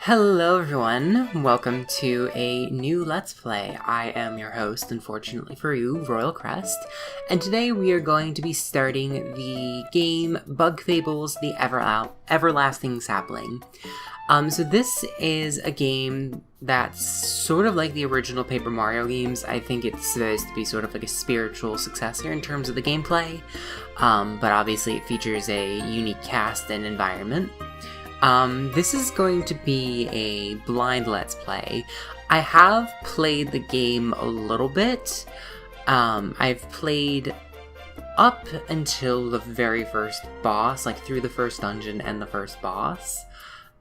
Hello everyone, welcome to a new Let's Play. I am your host, unfortunately for you, Royal Crest, and today we are going to be starting the game Bug Fables, the Everlasting Sapling. So this is a game that's sort of like the original Paper Mario games. I think it's supposed to be sort of like a spiritual successor in terms of the gameplay, but obviously it features a unique cast and environment. This is going to be a blind Let's Play. I have played the game a little bit. I've played up until the very first boss, like through the first dungeon and the first boss.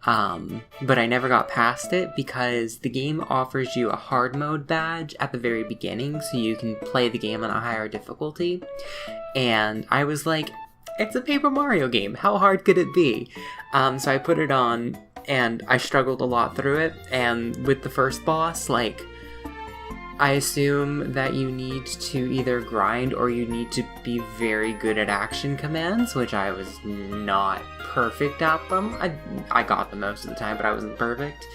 But I never got past it because the game offers you a hard mode badge at the very beginning, so you can play the game on a higher difficulty. And I was like, it's a Paper Mario game, how hard could it be? So I put it on, and I struggled a lot through it, and with the first boss, like, I assume that you need to either grind or you need to be very good at action commands, which I was not perfect at them. I got them most of the time, but I wasn't perfect.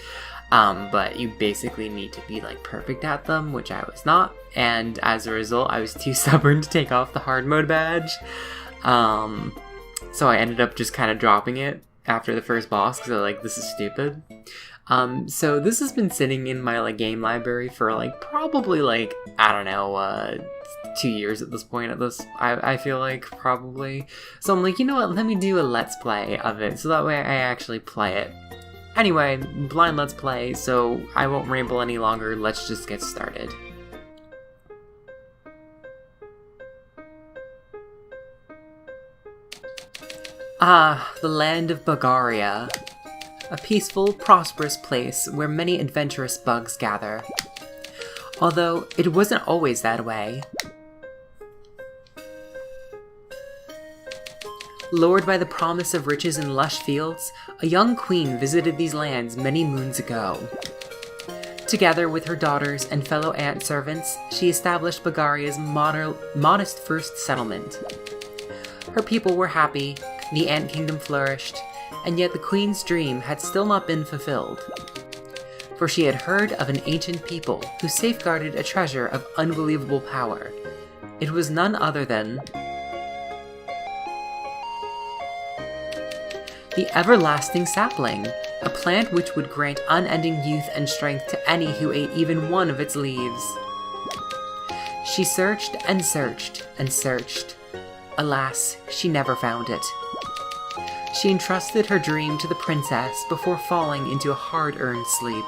But you basically need to be, like, perfect at them, which I was not, and as a result, I was too stubborn to take off the hard mode badge. So I ended up just kind of dropping it after the first boss, because I was like, this is stupid. So this has been sitting in my, like, game library for, like, probably, like, I don't know, 2 years at this point I feel like, probably. So I'm like, you know what, let me do a Let's Play of it, so that way I actually play it. Anyway, blind Let's Play, so I won't ramble any longer, let's just get started. Ah, the land of Bulgaria. A peaceful, prosperous place where many adventurous bugs gather. Although, it wasn't always that way. Lured by the promise of riches and lush fields, a young queen visited these lands many moons ago. Together with her daughters and fellow ant servants, she established Bulgaria's modest first settlement. Her people were happy, the ant kingdom flourished, and yet the queen's dream had still not been fulfilled. For she had heard of an ancient people who safeguarded a treasure of unbelievable power. It was none other than the Everlasting Sapling, a plant which would grant unending youth and strength to any who ate even one of its leaves. She searched and searched and searched. Alas, she never found it. She entrusted her dream to the princess before falling into a hard-earned sleep.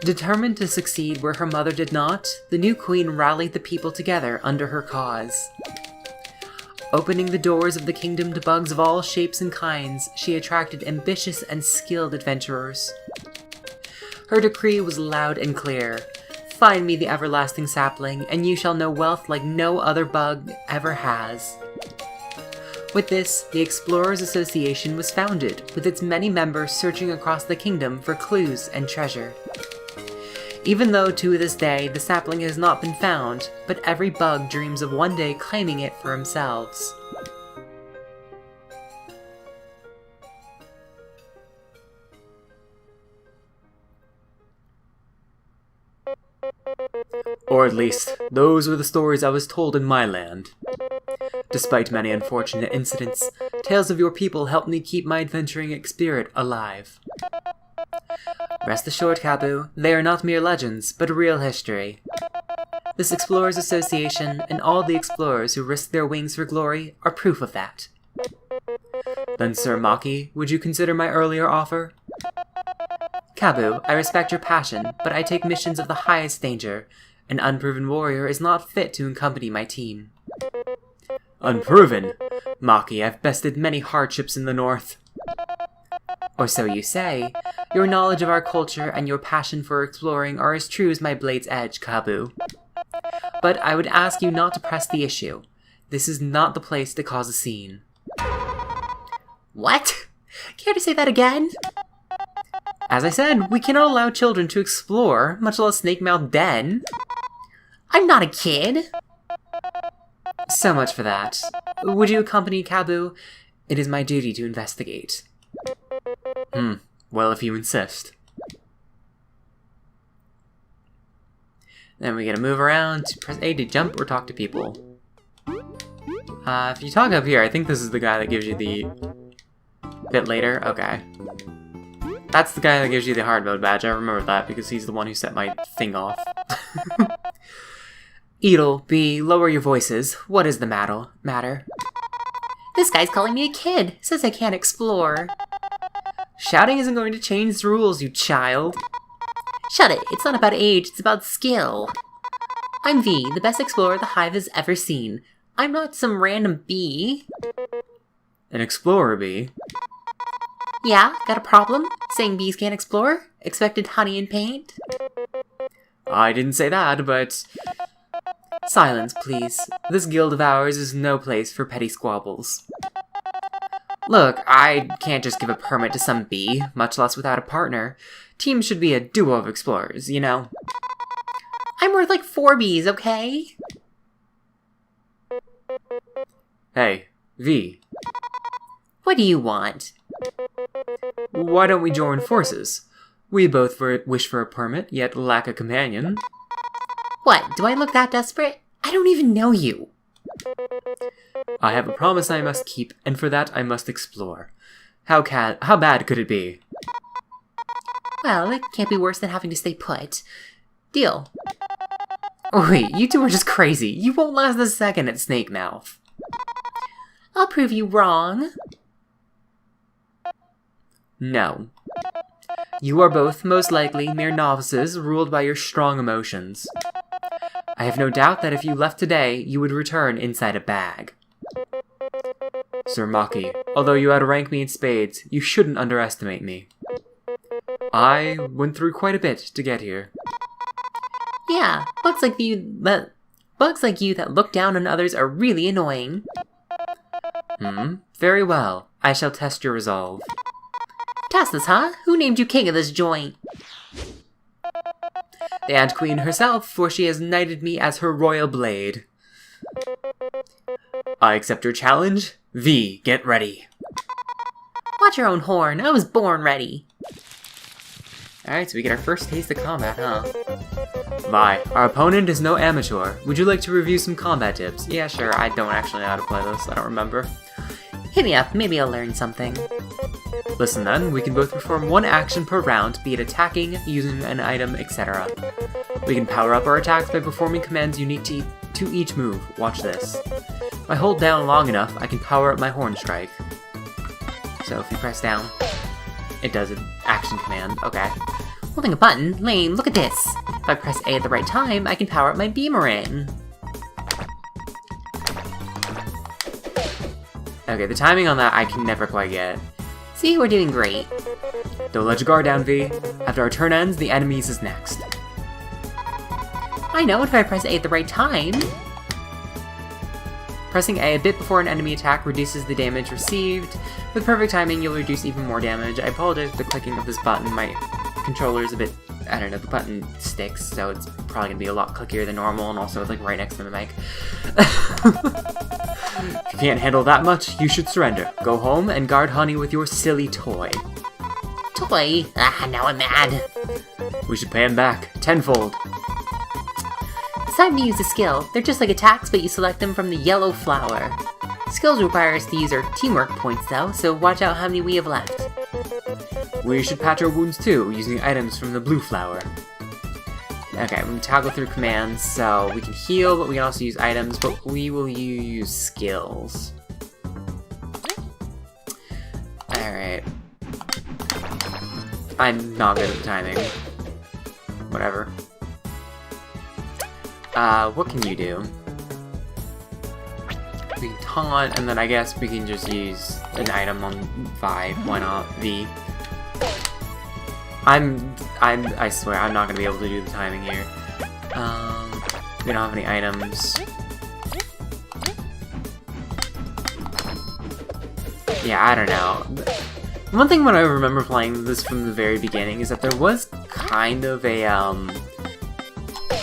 Determined to succeed where her mother did not, the new queen rallied the people together under her cause. Opening the doors of the kingdom to bugs of all shapes and kinds, she attracted ambitious and skilled adventurers. Her decree was loud and clear. Find me the Everlasting Sapling, and you shall know wealth like no other bug ever has. With this, the Explorers Association was founded, with its many members searching across the kingdom for clues and treasure. Even though to this day the sapling has not been found, but every bug dreams of one day claiming it for themselves. Or at least, those were the stories I was told in my land. Despite many unfortunate incidents, tales of your people helped me keep my adventuring spirit alive. Rest assured, Kabu, they are not mere legends, but real history. This Explorers Association, and all the explorers who risked their wings for glory, are proof of that. Then, Sir Maki, would you consider my earlier offer? Kabu, I respect your passion, but I take missions of the highest danger. An unproven warrior is not fit to accompany my team. Unproven? Maki, I've bested many hardships in the north. Or so you say. Your knowledge of our culture and your passion for exploring are as true as my blade's edge, Kabu. But I would ask you not to press the issue. This is not the place to cause a scene. What? Care to say that again? As I said, we cannot allow children to explore, much less snake-mouthed den. I'm not a kid! So much for that. Would you accompany Kabu? It is my duty to investigate. Well, if you insist. Then we gotta move around, press A to jump or talk to people. If you talk up here, I think this is the guy that gives you the... bit later? Okay. That's the guy that gives you the hard mode badge, I remember that, because he's the one who set my thing off. Edel, B, lower your voices. What is the matter? This guy's calling me a kid. Says I can't explore. Shouting isn't going to change the rules, you child. Shut it. It's not about age, it's about skill. I'm V, the best explorer the Hive has ever seen. I'm not some random bee. An explorer bee? Yeah, got a problem? Saying bees can't explore? Expected honey and paint? I didn't say that, but... Silence, please. This guild of ours is no place for petty squabbles. Look, I can't just give a permit to some bee, much less without a partner. Teams should be a duo of explorers, you know? I'm worth like 4 bees, okay? Hey, V. What do you want? Why don't we join forces? We both wish for a permit, yet lack a companion. What, do I look that desperate? I don't even know you. I have a promise I must keep, and for that I must explore. How bad could it be? Well, it can't be worse than having to stay put. Deal. Wait, you two are just crazy. You won't last a second at Snake Mouth. I'll prove you wrong. No. You are both, most likely, mere novices ruled by your strong emotions. I have no doubt that if you left today, you would return inside a bag. Sir Maki, although you outrank me in spades, you shouldn't underestimate me. I went through quite a bit to get here. Yeah, bugs like you that look down on others are really annoying. Very well. I shall test your resolve. Test this, huh? Who named you king of this joint? The Ant Queen herself, for she has knighted me as her royal blade. I accept your challenge. V, get ready. Watch your own horn. I was born ready. Alright, so we get our first taste of combat, huh? Vi, our opponent is no amateur. Would you like to review some combat tips? Yeah, sure. I don't actually know how to play this. I don't remember. Hit me up. Maybe I'll learn something. Listen then, we can both perform one action per round, be it attacking, using an item, etc. We can power up our attacks by performing commands unique to each move. Watch this. If I hold down long enough, I can power up my horn strike. So if you press down, it does an action command. Okay. Holding a button? Lame, look at this. If I press A at the right time, I can power up my beamerang. Okay, the timing on that I can never quite get. See, we're doing great. Don't let your guard down, V. After our turn ends, the enemies is next. I know if I press A at the right time. Pressing A bit before an enemy attack reduces the damage received. With perfect timing, you'll reduce even more damage. I apologize for the clicking of this button. My controller's a bit, I don't know, the button sticks, so it's probably gonna be a lot clickier than normal, and also it's like right next to the mic. If you can't handle that much, you should surrender. Go home and guard Honey with your silly toy. Toy? Ah, now I'm mad. We should pay him back, tenfold. It's time to use a skill. They're just like attacks, but you select them from the yellow flower. Skills require us to use our teamwork points though, so watch out how many we have left. We should patch our wounds too, using items from the blue flower. Okay, we can toggle through commands, so we can heal, but we can also use items, but we will use skills. Alright. I'm not good at the timing. Whatever. What can you do? We can taunt, and then I guess we can just use an item on Vi. Why not? V. I swear, I'm not gonna be able to do the timing here. We don't have any items. Yeah, I don't know. One thing when I remember playing this from the very beginning is that there was kind of a,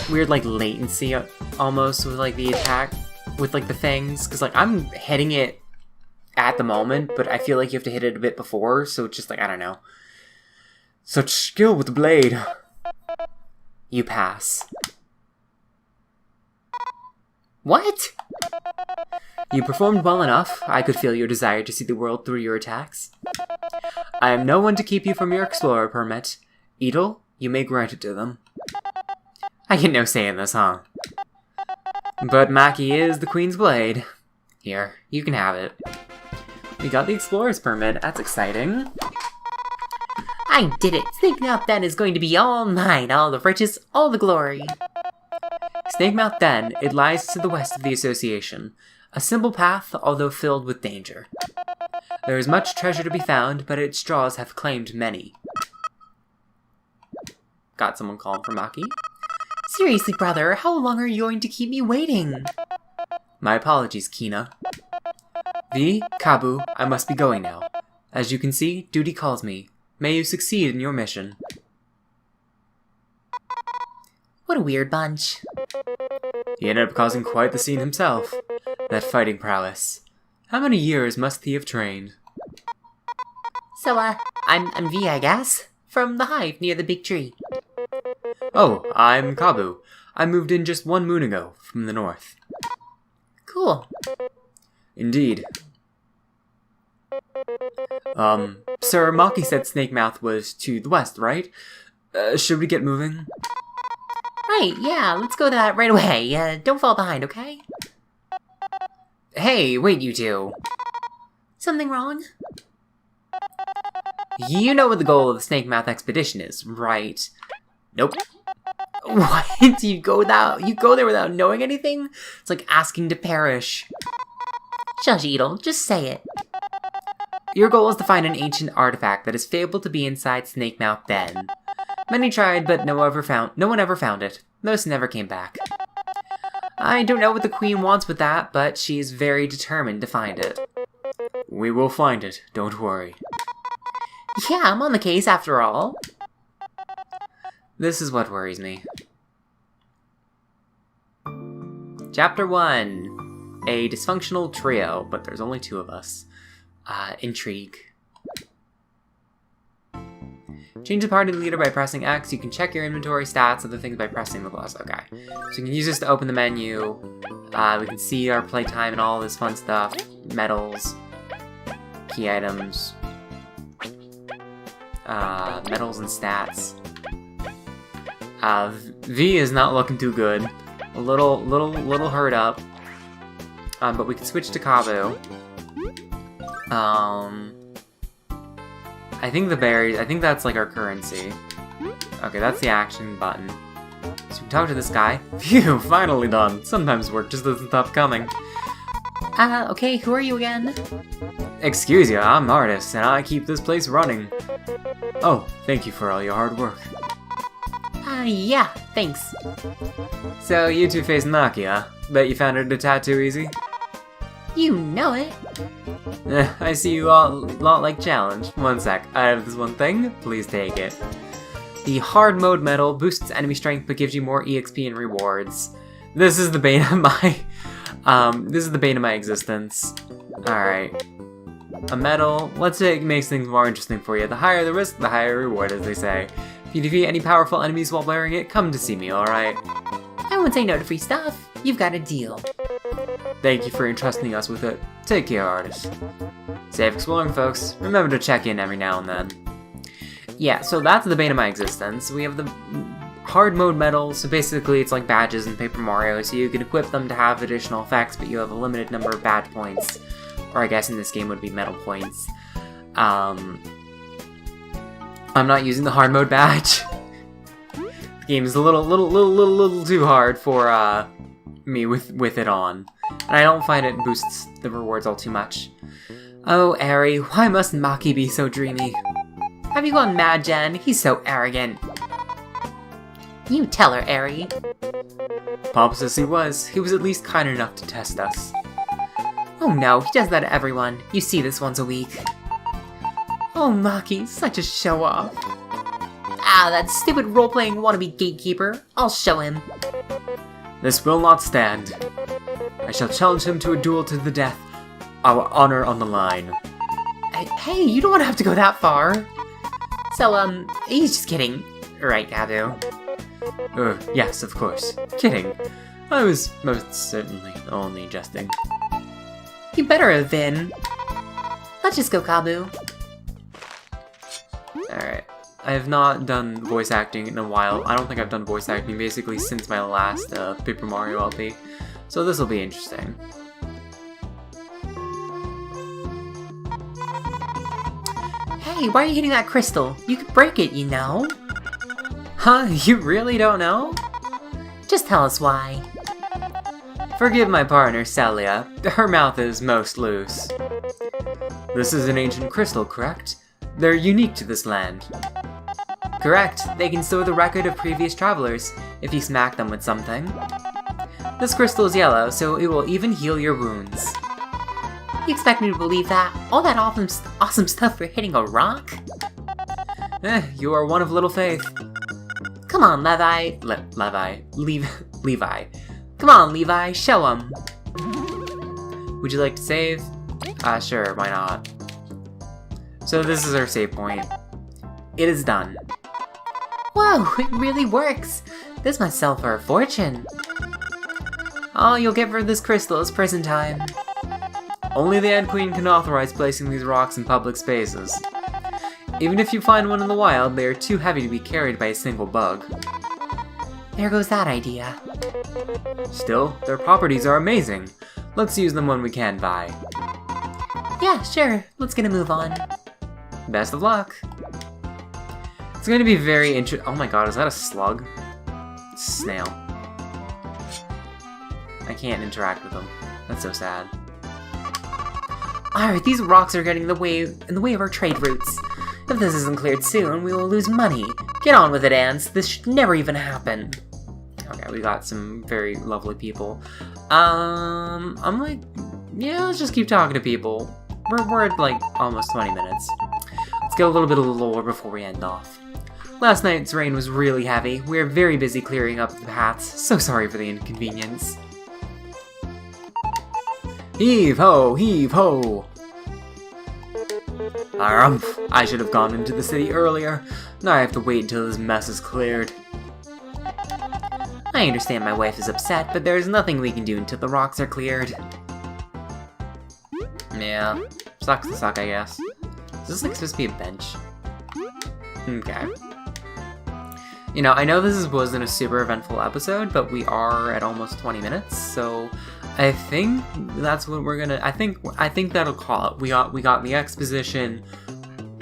weird, like, latency almost with, like, the attack, with, like, the things. Because, like, I'm hitting it at the moment, but I feel like you have to hit it a bit before, so it's just like, I don't know. Such skill with the blade. You pass. What? You performed well enough. I could feel your desire to see the world through your attacks. I am no one to keep you from your explorer permit. Edel, you may grant it to them. I get no say in this, huh? But Maki is the Queen's blade. Here, you can have it. We got the explorer's permit. That's exciting. I did it! Snakemouth Den is going to be all mine, all the riches, all the glory. Snakemouth Den, it lies to the west of the Association. A simple path, although filled with danger. There is much treasure to be found, but its straws have claimed many. Got someone calling for Maki? Seriously, brother, how long are you going to keep me waiting? My apologies, Kina. V, Kabu, I must be going now. As you can see, duty calls me. May you succeed in your mission. What a weird bunch. He ended up causing quite the scene himself. That fighting prowess. How many years must he have trained? So, I'm V, I guess? From the hive near the big tree. Oh, I'm Kabu. I moved in just 1 moon ago, from the north. Cool. Indeed. Sir, Maki said Snakemouth was to the west, right? Should we get moving? Right, yeah, let's go that right away. Don't fall behind, okay? Hey, wait, you two. Something wrong? You know what the goal of the Snakemouth expedition is, right? Nope. What? You go there without knowing anything? It's like asking to perish. Shush, Edel, just say it. Your goal is to find an ancient artifact that is fabled to be inside Snakemouth Den. Many tried, but no one ever found it. Most never came back. I don't know what the Queen wants with that, but she's very determined to find it. We will find it, don't worry. Yeah, I'm on the case after all. This is what worries me. Chapter 1. A dysfunctional trio, but there's only 2 of us. Intrigue. Change the party leader by pressing X. You can check your inventory stats, other things by pressing the plus. Okay. So you can use this to open the menu. We can see our playtime and all this fun stuff. Medals. Key items. Medals and stats. V is not looking too good. A little hurt up. But we can switch to Kabu. I think the berries, I think that's like our currency. Okay, that's the action button. So we can talk to this guy. Phew, finally done. Sometimes work just doesn't stop coming. Okay, who are you again? Excuse ya, I'm Artist, and I keep this place running. Oh, thank you for all your hard work. Yeah, thanks. So, you two face Maki, huh? Bet you found her to tattoo easy? You know it. I see you all lot like challenge. One sec, I have this one thing, please take it. The hard mode medal boosts enemy strength but gives you more EXP and rewards. This is the bane of my existence. Alright. A medal, let's say it makes things more interesting for you. The higher the risk, the higher reward, as they say. If you defeat any powerful enemies while wearing it, come to see me, alright? I won't say no to free stuff. You've got a deal. Thank you for entrusting us with it. Take care, Artist. Safe exploring, folks. Remember to check in every now and then. Yeah, so that's the bane of my existence. We have the hard mode medals, so basically it's like badges in Paper Mario, so you can equip them to have additional effects, but you have a limited number of badge points. Or I guess in this game would be medal points. I'm not using the hard mode badge. The game is a little too hard for me with it on. And I don't find it boosts the rewards all too much. Oh, Eri, why must Maki be so dreamy? Have you gone mad, Jen? He's so arrogant. You tell her, Eri. Pompous as he was at least kind enough to test us. Oh no, he does that to everyone. You see this once a week. Oh, Maki, such a show-off. Ah, that stupid role-playing wannabe gatekeeper. I'll show him. This will not stand. I shall challenge him to a duel to the death. Our honor on the line. Hey, you don't have to go that far. So, he's just kidding. Right, Gabu? Yes, of course. Kidding. I was most certainly only jesting. You better have been. Let's just go, Kabu. Alright. I have not done voice acting in a while. I don't think I've done voice acting basically since my last Paper Mario LP. So this will be interesting. Hey, why are you hitting that crystal? You could break it, you know. Huh? You really don't know? Just tell us why. Forgive my partner, Celia. Her mouth is most loose. This is an ancient crystal, correct? They're unique to this land. Correct. They can store the record of previous travelers, if you smack them with something. This crystal is yellow, so it will even heal your wounds. You expect me to believe that? All that awesome stuff for hitting a rock? You are one of little faith. Come on, Levi. Levi. Come on, Levi, show him. Would you like to save? Sure, why not? So this is our save point. It is done. Whoa, it really works. This must sell for a fortune. All you'll get for this crystal is prison time. Only the Ant Queen can authorize placing these rocks in public spaces. Even if you find one in the wild, they are too heavy to be carried by a single bug. There goes that idea. Still, their properties are amazing. Let's use them when we can buy. Yeah, sure. Let's get a move on. Best of luck. It's going to be very interesting. Oh my god, is that a slug? Snail. I can't interact with them. That's so sad. Alright, these rocks are getting in the way of our trade routes. If this isn't cleared soon, we will lose money. Get on with it, ants. This should never even happen. Okay, we got some very lovely people. I'm like, yeah, let's just keep talking to people. We're at like almost 20 minutes. Let's get a little bit of the lore before we end off. Last night's rain was really heavy. We are very busy clearing up the paths. So sorry for the inconvenience. Heave ho! Heave ho! Harumph! I should have gone into the city earlier. Now I have to wait until this mess is cleared. I understand my wife is upset, but there's nothing we can do until the rocks are cleared. Yeah, sucks to suck, I guess. Is this like supposed to be a bench? Okay. You know, I know this wasn't a super eventful episode, but we are at almost 20 minutes, so I think that's what we're gonna. I think that'll call it. We got the exposition.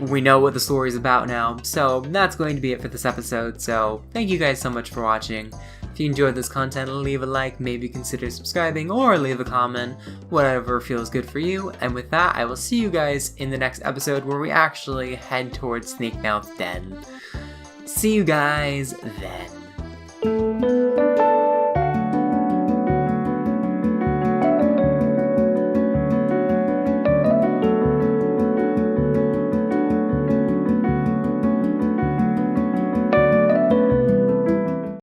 We know what the story's about now, so that's going to be it for this episode. So thank you guys so much for watching. If you enjoyed this content, leave a like, maybe consider subscribing, or leave a comment, whatever feels good for you. And with that, I will see you guys in the next episode where we actually head towards Snake Mouth Den. See you guys then.